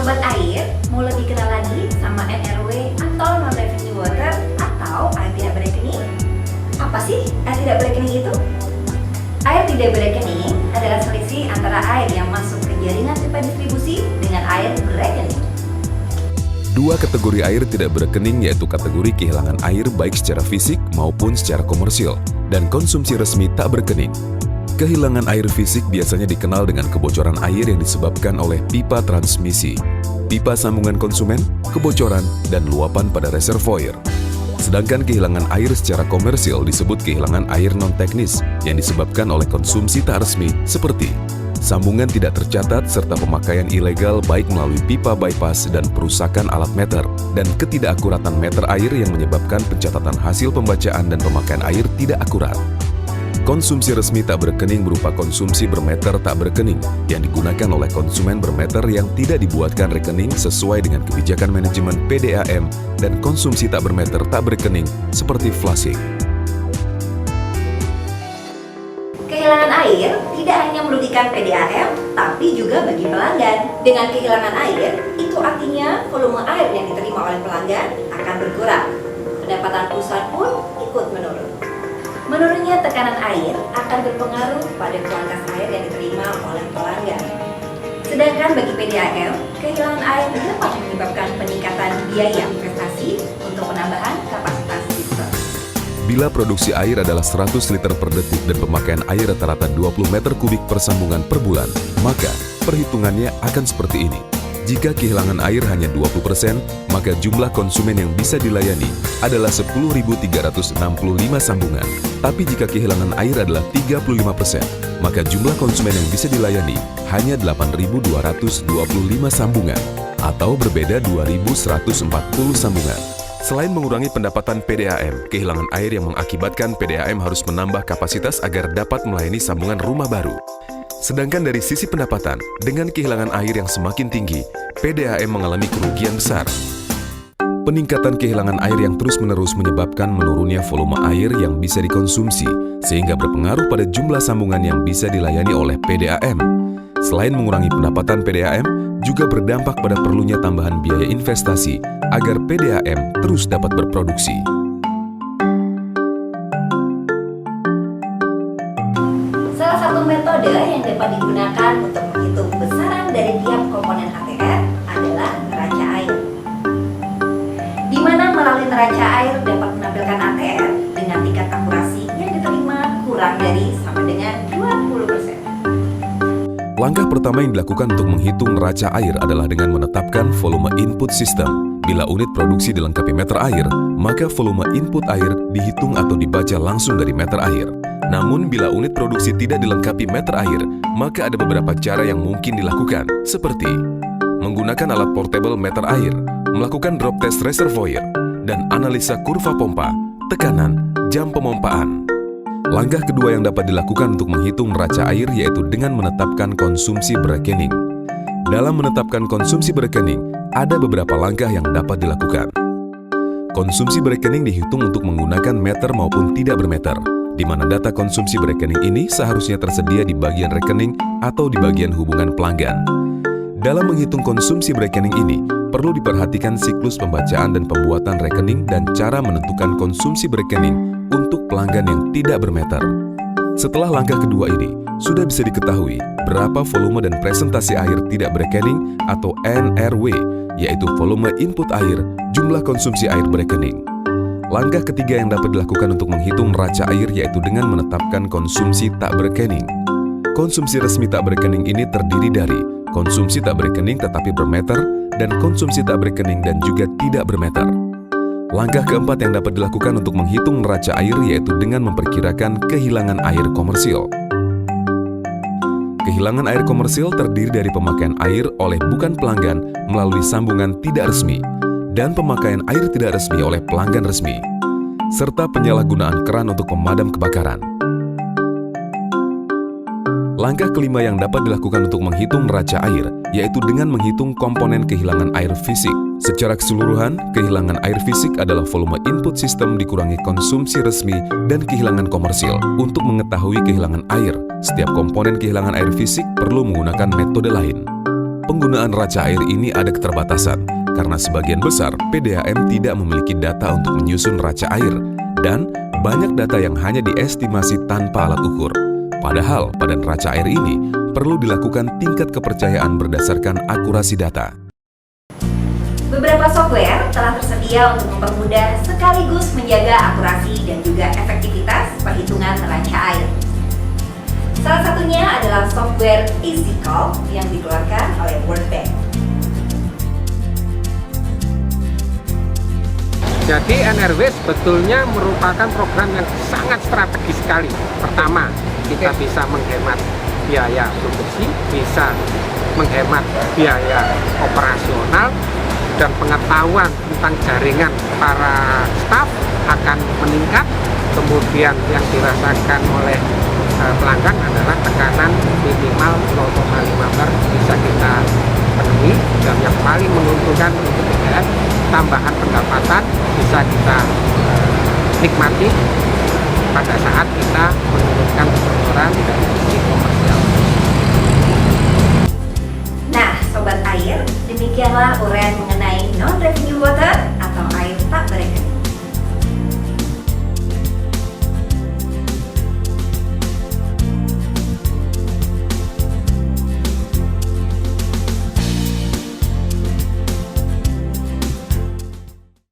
Sobat air, mau lebih kenal lagi sama NRW atau non-revenue water atau air tidak berekening? Apa sih air tidak berekening itu? Air tidak berekening adalah selisih antara air yang masuk ke jaringan pipa distribusi dengan air berekening. Dua kategori air tidak berekening yaitu kategori kehilangan air baik secara fisik maupun secara komersial dan konsumsi resmi tak berekening. Kehilangan air fisik biasanya dikenal dengan kebocoran air yang disebabkan oleh pipa transmisi, pipa sambungan konsumen, kebocoran, dan luapan pada reservoir. Sedangkan kehilangan air secara komersial disebut kehilangan air non-teknis yang disebabkan oleh konsumsi tak resmi seperti sambungan tidak tercatat serta pemakaian ilegal baik melalui pipa bypass dan perusakan alat meter, dan ketidakakuratan meter air yang menyebabkan pencatatan hasil pembacaan dan pemakaian air tidak akurat. Konsumsi resmi tak berekening berupa konsumsi bermeter tak berekening yang digunakan oleh konsumen bermeter yang tidak dibuatkan rekening sesuai dengan kebijakan manajemen PDAM, dan konsumsi tak bermeter tak berekening seperti flushing. Kehilangan air tidak hanya merugikan PDAM, tapi juga bagi pelanggan. Dengan kehilangan air, itu artinya volume air yang diterima oleh pelanggan akan berkurang. Pendapatan perusahaan pun ikut menurun. Menurunnya tekanan air akan berpengaruh pada kuantitas air yang diterima oleh pelanggan. Sedangkan bagi PDAM, kehilangan air dapat menyebabkan peningkatan biaya investasi untuk penambahan kapasitas sistem. Bila produksi air adalah 100 liter per detik dan pemakaian air rata-rata 20 meter kubik per sambungan per bulan, maka perhitungannya akan seperti ini. Jika kehilangan air hanya 20%, maka jumlah konsumen yang bisa dilayani adalah 10.365 sambungan. Tapi jika kehilangan air adalah 35%, maka jumlah konsumen yang bisa dilayani hanya 8.225 sambungan, atau berbeda 2.140 sambungan. Selain mengurangi pendapatan PDAM, kehilangan air yang mengakibatkan PDAM harus menambah kapasitas agar dapat melayani sambungan rumah baru. Sedangkan dari sisi pendapatan, dengan kehilangan air yang semakin tinggi, PDAM mengalami kerugian besar. Peningkatan kehilangan air yang terus-menerus menyebabkan menurunnya volume air yang bisa dikonsumsi, sehingga berpengaruh pada jumlah sambungan yang bisa dilayani oleh PDAM. Selain mengurangi pendapatan PDAM, juga berdampak pada perlunya tambahan biaya investasi agar PDAM terus dapat berproduksi. Salah satu metode yang dapat digunakan untuk menghitung besaran dari tiap komponen ATR adalah neraca air. Di mana melalui neraca air dapat menampilkan ATR dengan tingkat akurasi yang diterima kurang dari sama dengan 20%. Langkah pertama yang dilakukan untuk menghitung neraca air adalah dengan menetapkan volume input sistem. Bila unit produksi dilengkapi meter air, maka volume input air dihitung atau dibaca langsung dari meter air. Namun, bila unit produksi tidak dilengkapi meter air, maka ada beberapa cara yang mungkin dilakukan, seperti menggunakan alat portable meter air, melakukan drop test reservoir, dan analisa kurva pompa, tekanan, jam pemompaan. Langkah kedua yang dapat dilakukan untuk menghitung neraca air yaitu dengan menetapkan konsumsi berekening. Dalam menetapkan konsumsi berekening, ada beberapa langkah yang dapat dilakukan. Konsumsi berekening dihitung untuk menggunakan meter maupun tidak bermeter, di mana data konsumsi berekening ini seharusnya tersedia di bagian rekening atau di bagian hubungan pelanggan. Dalam menghitung konsumsi berekening ini, perlu diperhatikan siklus pembacaan dan pembuatan rekening dan cara menentukan konsumsi berekening untuk pelanggan yang tidak bermeter. Setelah langkah kedua ini, sudah bisa diketahui berapa volume dan presentasi air tidak berekening atau NRW, yaitu volume input air, jumlah konsumsi air berekening. Langkah ketiga yang dapat dilakukan untuk menghitung neraca air yaitu dengan menetapkan konsumsi tak berekening. Konsumsi resmi tak berekening ini terdiri dari konsumsi tak berekening tetapi bermeter, dan konsumsi tak berekening dan juga tidak bermeter. Langkah keempat yang dapat dilakukan untuk menghitung neraca air yaitu dengan memperkirakan kehilangan air komersil. Kehilangan air komersil terdiri dari pemakaian air oleh bukan pelanggan melalui sambungan tidak resmi, dan pemakaian air tidak resmi oleh pelanggan resmi, serta penyalahgunaan keran untuk pemadam kebakaran. Langkah kelima yang dapat dilakukan untuk menghitung neraca air yaitu dengan menghitung komponen kehilangan air fisik. Secara keseluruhan, kehilangan air fisik adalah volume input sistem dikurangi konsumsi resmi dan kehilangan komersil. Untuk mengetahui kehilangan air, setiap komponen kehilangan air fisik perlu menggunakan metode lain. penggunaan raca air ini ada keterbatasan karena sebagian besar PDAM tidak memiliki data untuk menyusun raca air dan banyak data yang hanya diestimasi tanpa alat ukur. Padahal pada raca air ini perlu dilakukan tingkat kepercayaan berdasarkan akurasi data. Beberapa software telah tersedia untuk mempermudah sekaligus menjaga akurasi dan juga efektivitas perhitungan neraca air. Salah satunya adalah software EasyCalc yang dikeluarkan oleh World Bank. Jadi NRW sebetulnya merupakan program yang sangat strategis sekali. Pertama, kita bisa menghemat biaya produksi, bisa menghemat biaya operasional, dan pengetahuan tentang jaringan para staf akan meningkat. Kemudian yang dirasakan oleh pelanggan adalah tekanan minimal 0,5 bar bisa kita penuhi, dan yang paling menguntungkan untuk PDAM, tambahan pendapatan bisa kita nikmati pada saat kita menurunkan pengeluaran dari sisi komersial. Nah, Sobat Air, demikianlah uraian mengenai non-revenue water